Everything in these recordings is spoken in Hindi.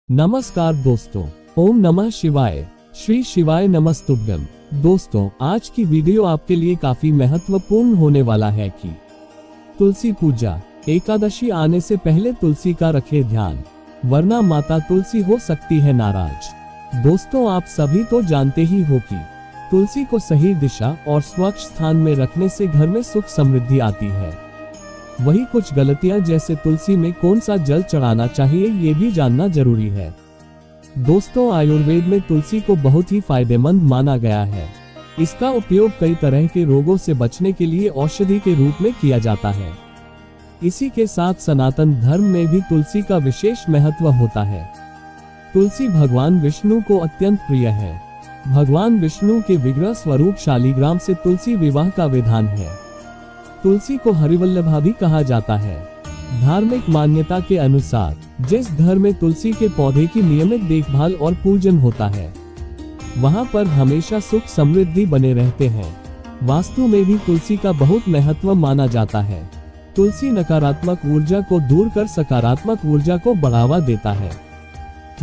नमस्कार दोस्तों, ओम नमः शिवाय, श्री शिवाय नमस्तुभ्यम। दोस्तों, आज की वीडियो आपके लिए काफी महत्वपूर्ण होने वाला है कि तुलसी पूजा। एकादशी आने से पहले तुलसी का रखे ध्यान, वरना माता तुलसी हो सकती है नाराज। दोस्तों, आप सभी तो जानते ही हो कि तुलसी को सही दिशा और स्वच्छ स्थान में रखने से घर में सुख समृद्धि आती है। वही कुछ गलतियां, जैसे तुलसी में कौन सा जल चढ़ाना चाहिए, ये भी जानना जरूरी है। दोस्तों, आयुर्वेद में तुलसी को बहुत ही फायदेमंद माना गया है। इसका उपयोग कई तरह के रोगों से बचने के लिए औषधि के रूप में किया जाता है। इसी के साथ सनातन धर्म में भी तुलसी का विशेष महत्व होता है। तुलसी भगवान विष्णु को अत्यंत प्रिय है। भगवान विष्णु के विग्रह स्वरूप शालिग्राम से तुलसी विवाह का विधान है। तुलसी को हरिवल्लभा भी कहा जाता है। धार्मिक मान्यता के अनुसार जिस घर में तुलसी के पौधे की नियमित देखभाल और पूजन होता है, वहां पर हमेशा सुख समृद्धि बने रहते हैं। वास्तु में भी तुलसी का बहुत महत्व माना जाता है। तुलसी नकारात्मक ऊर्जा को दूर कर सकारात्मक ऊर्जा को बढ़ावा देता है।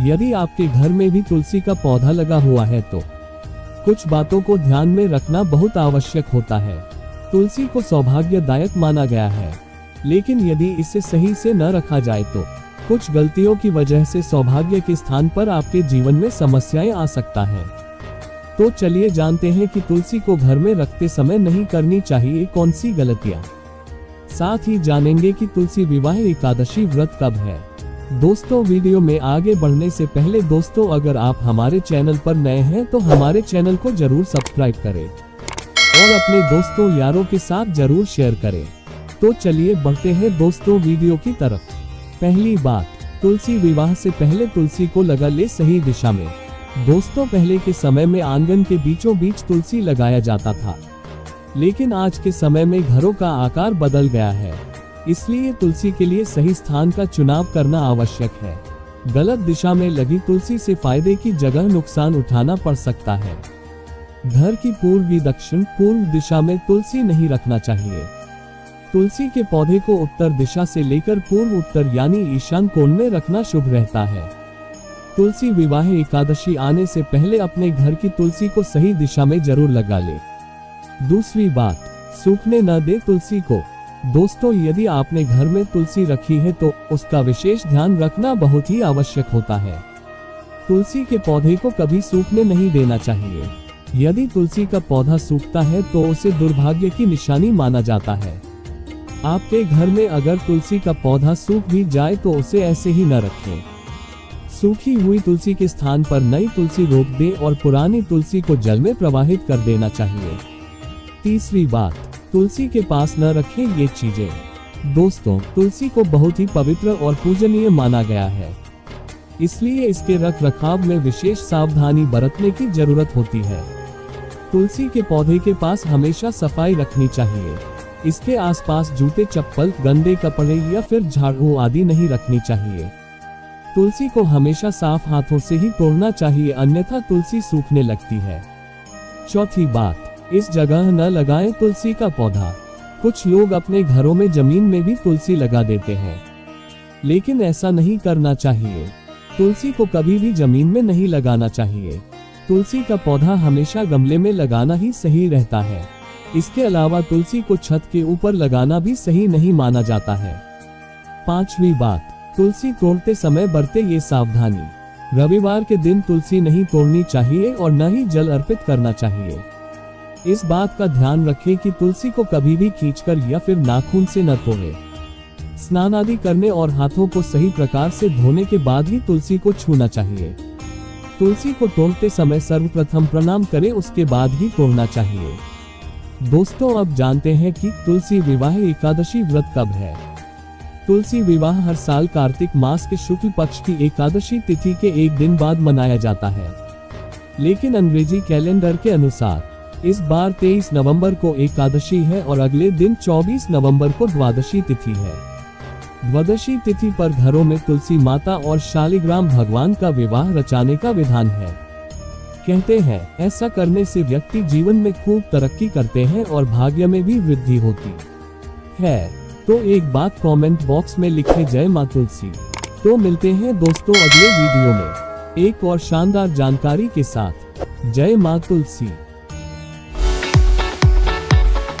यदि आपके घर में भी तुलसी का पौधा लगा हुआ है तो कुछ बातों को ध्यान में रखना बहुत आवश्यक होता है। तुलसी को सौभाग्यदायक माना गया है, लेकिन यदि इसे सही से न रखा जाए तो कुछ गलतियों की वजह से सौभाग्य के स्थान पर आपके जीवन में समस्याएं आ सकता है। तो चलिए जानते हैं कि तुलसी को घर में रखते समय नहीं करनी चाहिए कौन सी गलतियां। साथ ही जानेंगे कि तुलसी विवाह एकादशी व्रत कब है। दोस्तों, वीडियो में आगे बढ़ने से पहले दोस्तों, अगर आप हमारे चैनल पर नए हैं तो हमारे चैनल को जरूर सब्सक्राइब करें और अपने दोस्तों यारों के साथ जरूर शेयर करें। तो चलिए बढ़ते हैं दोस्तों वीडियो की तरफ। पहली बात, तुलसी विवाह से पहले तुलसी को लगा ले सही दिशा में। दोस्तों, पहले के समय में आंगन के बीचों बीच तुलसी लगाया जाता था, लेकिन आज के समय में घरों का आकार बदल गया है। इसलिए तुलसी के लिए सही स्थान का चुनाव करना आवश्यक है। गलत दिशा में लगी तुलसी से फायदे की जगह नुकसान उठाना पड़ सकता है। घर की पूर्वी दक्षिण पूर्व दिशा में तुलसी नहीं रखना चाहिए। तुलसी के पौधे को उत्तर दिशा से लेकर पूर्व उत्तर यानी ईशान कोण में रखना शुभ रहता है। तुलसी विवाह एकादशी आने से पहले अपने घर की तुलसी को सही दिशा में जरूर लगा ले। दूसरी बात, सूखने न दे तुलसी को। दोस्तों, यदि आपने घर में तुलसी रखी है तो उसका विशेष ध्यान रखना बहुत ही आवश्यक होता है। तुलसी के पौधे को कभी सूखने नहीं देना चाहिए। यदि तुलसी का पौधा सूखता है तो उसे दुर्भाग्य की निशानी माना जाता है। आपके घर में अगर तुलसी का पौधा सूख भी जाए तो उसे ऐसे ही न रखें। सूखी हुई तुलसी के स्थान पर नई तुलसी रोप दें और पुरानी तुलसी को जल में प्रवाहित कर देना चाहिए। तीसरी बात, तुलसी के पास न रखें ये चीजें। दोस्तों, तुलसी को बहुत ही पवित्र और पूजनीय माना गया है, इसलिए इसके रख रखाव में विशेष सावधानी बरतने की जरूरत होती है। तुलसी के पौधे के पास हमेशा सफाई रखनी चाहिए। इसके आसपास जूते, चप्पल, गंदे कपड़े या फिर झाड़ू आदि नहीं रखनी चाहिए। तुलसी को हमेशा साफ हाथों से ही तोड़ना चाहिए, अन्यथा तुलसी सूखने लगती है। चौथी बात, इस जगह न लगाएं तुलसी का पौधा। कुछ लोग अपने घरों में जमीन में भी तुलसी लगा देते हैं, लेकिन ऐसा नहीं करना चाहिए। तुलसी को कभी भी जमीन में नहीं लगाना चाहिए। तुलसी का पौधा हमेशा गमले में लगाना ही सही रहता है। इसके अलावा तुलसी को छत के ऊपर लगाना भी सही नहीं माना जाता है। पांचवी बात, तुलसी तोड़ते समय बरते ये सावधानी। रविवार के दिन तुलसी नहीं तोड़नी चाहिए और न ही जल अर्पित करना चाहिए। इस बात का ध्यान रखें कि तुलसी को कभी भी खींचकर या फिर नाखून से न तोड़ें। स्नान आदि करने और हाथों को सही प्रकार से धोने के बाद ही तुलसी को छूना चाहिए। तुलसी को तोड़ते समय सर्वप्रथम प्रणाम करें, उसके बाद ही तोड़ना चाहिए। दोस्तों, अब जानते हैं कि तुलसी विवाह एकादशी व्रत कब है। तुलसी विवाह हर साल कार्तिक मास के शुक्ल पक्ष की एकादशी तिथि के एक दिन बाद मनाया जाता है, लेकिन अंग्रेजी कैलेंडर के अनुसार इस बार 23 नवंबर को एकादशी है और अगले दिन 24 नवंबर को द्वादशी तिथि है। द्वादशी तिथि पर घरों में तुलसी माता और शालिग्राम भगवान का विवाह रचाने का विधान है। कहते हैं ऐसा करने से व्यक्ति जीवन में खूब तरक्की करते हैं और भाग्य में भी वृद्धि होती है। तो एक बात कमेंट बॉक्स में लिखे, जय मां तुलसी। तो मिलते हैं दोस्तों अगले वीडियो में एक और शानदार जानकारी के साथ। जय मां तुलसी।